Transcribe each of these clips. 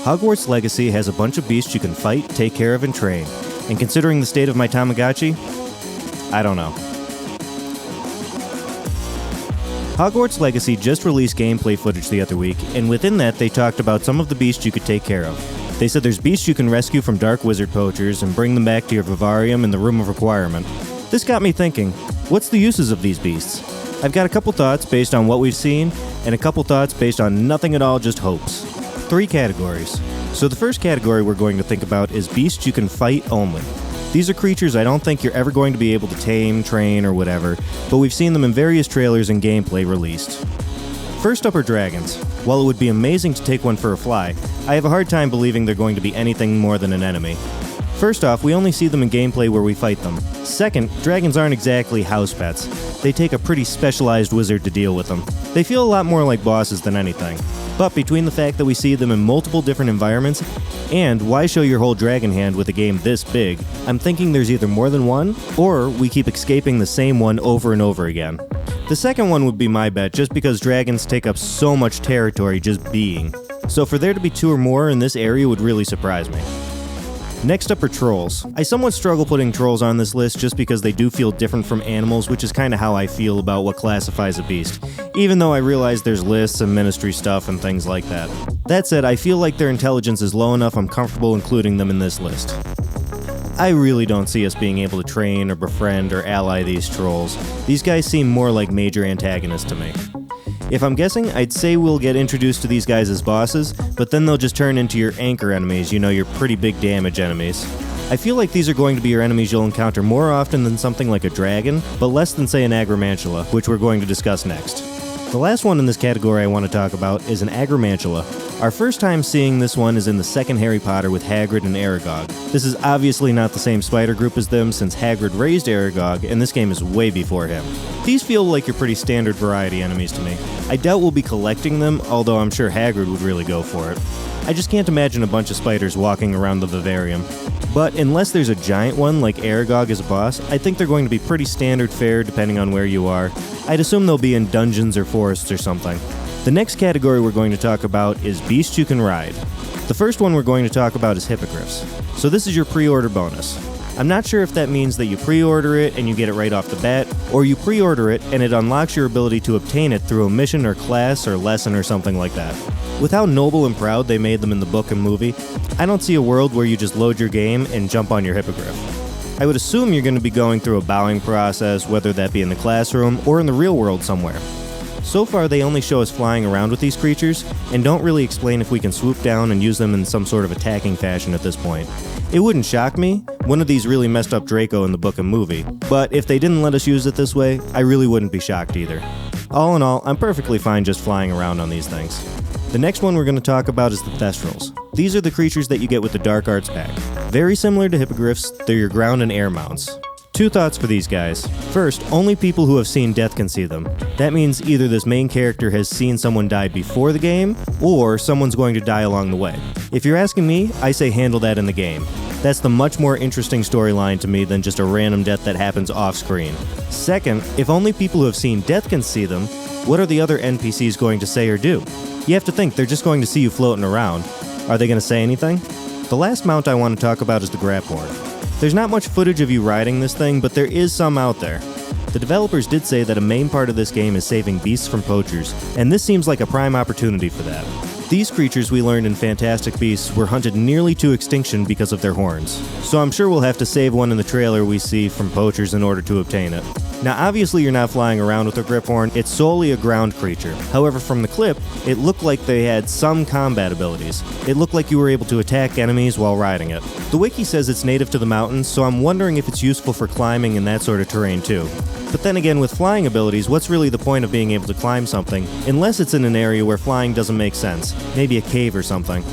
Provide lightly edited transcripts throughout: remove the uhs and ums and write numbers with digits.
Hogwarts Legacy has a bunch of beasts you can fight, take care of, and train. And considering the state of my Tamagotchi, I don't know. Hogwarts Legacy just released gameplay footage the other week, and within that they talked about some of the beasts you could take care of. They said there's beasts you can rescue from dark wizard poachers and bring them back to your vivarium in the Room of Requirement. This got me thinking, what's the uses of these beasts? I've got a couple thoughts based on what we've seen, and a couple thoughts based on nothing at all, just hopes. 3 categories. So the first category we're going to think about is beasts you can fight only. These are creatures I don't think you're ever going to be able to tame, train, or whatever, but we've seen them in various trailers and gameplay released. First up are dragons. While it would be amazing to take one for a fly, I have a hard time believing they're going to be anything more than an enemy. First off, we only see them in gameplay where we fight them. Second, dragons aren't exactly house pets. They take a pretty specialized wizard to deal with them. They feel a lot more like bosses than anything. But between the fact that we see them in multiple different environments, and why show your whole dragon hand with a game this big, I'm thinking there's either more than one, or we keep escaping the same one over and over again. The second one would be my bet, just because dragons take up so much territory just being. So for there to be 2 or more in this area would really surprise me. Next up are trolls. I somewhat struggle putting trolls on this list just because they do feel different from animals, which is kind of how I feel about what classifies a beast, even though I realize there's lists and ministry stuff and things like that. That said, I feel like their intelligence is low enough I'm comfortable including them in this list. I really don't see us being able to train or befriend or ally these trolls. These guys seem more like major antagonists to me. If I'm guessing, I'd say we'll get introduced to these guys as bosses, but then they'll just turn into your anchor enemies, your pretty big damage enemies. I feel like these are going to be your enemies you'll encounter more often than something like a dragon, but less than say an agromantula, which we're going to discuss next. The last one in this category I want to talk about is an agromantula. Our first time seeing this one is in the second Harry Potter with Hagrid and Aragog. This is obviously not the same spider group as them since Hagrid raised Aragog, and this game is way before him. These feel like your pretty standard variety enemies to me. I doubt we'll be collecting them, although I'm sure Hagrid would really go for it. I just can't imagine a bunch of spiders walking around the vivarium. But unless there's a giant one like Aragog as a boss, I think they're going to be pretty standard fare depending on where you are. I'd assume they'll be in dungeons or forests or something. The next category we're going to talk about is beasts you can ride. The first one we're going to talk about is hippogriffs. So this is your pre-order bonus. I'm not sure if that means that you pre-order it and you get it right off the bat, or you pre-order it and it unlocks your ability to obtain it through a mission or class or lesson or something like that. With how noble and proud they made them in the book and movie, I don't see a world where you just load your game and jump on your hippogriff. I would assume you're going to be going through a bowing process, whether that be in the classroom or in the real world somewhere. So far, they only show us flying around with these creatures, and don't really explain if we can swoop down and use them in some sort of attacking fashion at this point. It wouldn't shock me, one of these really messed up Draco in the book and movie, but if they didn't let us use it this way, I really wouldn't be shocked either. All in all, I'm perfectly fine just flying around on these things. The next one we're going to talk about is the Thestrals. These are the creatures that you get with the Dark Arts pack. Very similar to hippogriffs, they're your ground and air mounts. 2 thoughts for these guys. First, only people who have seen death can see them. That means either this main character has seen someone die before the game, or someone's going to die along the way. If you're asking me, I say handle that in the game. That's the much more interesting storyline to me than just a random death that happens off-screen. Second, if only people who have seen death can see them, what are the other NPCs going to say or do? You have to think they're just going to see you floating around. Are they going to say anything? The last mount I want to talk about is the Graphorn. There's not much footage of you riding this thing, but there is some out there. The developers did say that a main part of this game is saving beasts from poachers, and this seems like a prime opportunity for that. These creatures we learned in Fantastic Beasts were hunted nearly to extinction because of their horns, so I'm sure we'll have to save one in the trailer we see from poachers in order to obtain it. Now obviously you're not flying around with a Griphorn, it's solely a ground creature. However, from the clip, it looked like they had some combat abilities. It looked like you were able to attack enemies while riding it. The wiki says it's native to the mountains, so I'm wondering if it's useful for climbing and that sort of terrain too. But then again, with flying abilities, what's really the point of being able to climb something, unless it's in an area where flying doesn't make sense, maybe a cave or something.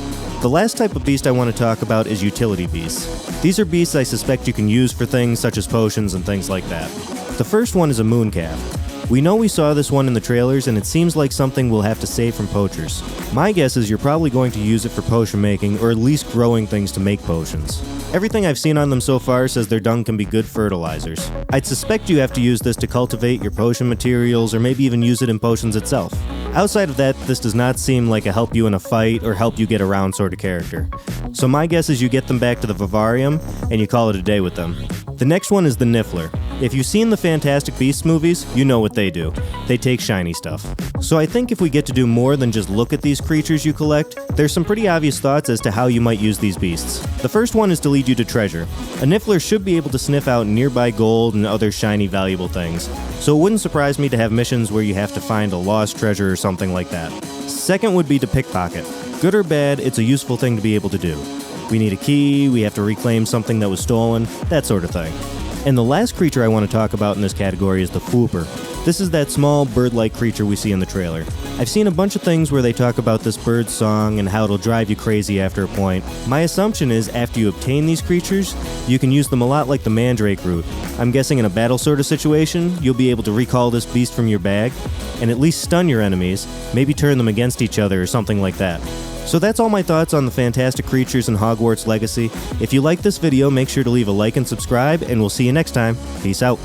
The last type of beast I want to talk about is utility beasts. These are beasts I suspect you can use for things such as potions and things like that. The first one is a mooncalf. We know we saw this one in the trailers, and it seems like something we'll have to save from poachers. My guess is you're probably going to use it for potion making, or at least growing things to make potions. Everything I've seen on them so far says their dung can be good fertilizers. I'd suspect you have to use this to cultivate your potion materials, or maybe even use it in potions itself. Outside of that, this does not seem like a help you in a fight or help you get around sort of character. So my guess is you get them back to the vivarium, and you call it a day with them. The next one is the Niffler. If you've seen the Fantastic Beasts movies, you know what they do. They take shiny stuff. So I think if we get to do more than just look at these creatures you collect, there's some pretty obvious thoughts as to how you might use these beasts. The first one is to lead you to treasure. A Niffler should be able to sniff out nearby gold and other shiny valuable things, so it wouldn't surprise me to have missions where you have to find a lost treasure or something like that. Second would be to pickpocket. Good or bad, it's a useful thing to be able to do. We need a key, we have to reclaim something that was stolen, that sort of thing. And the last creature I want to talk about in this category is the Fwooper. This is that small bird-like creature we see in the trailer. I've seen a bunch of things where they talk about this bird's song and how it'll drive you crazy after a point. My assumption is after you obtain these creatures, you can use them a lot like the mandrake root. I'm guessing in a battle sort of situation, you'll be able to recall this beast from your bag and at least stun your enemies, maybe turn them against each other or something like that. So that's all my thoughts on the fantastic creatures in Hogwarts Legacy. If you like this video, make sure to leave a like and subscribe, and we'll see you next time. Peace out.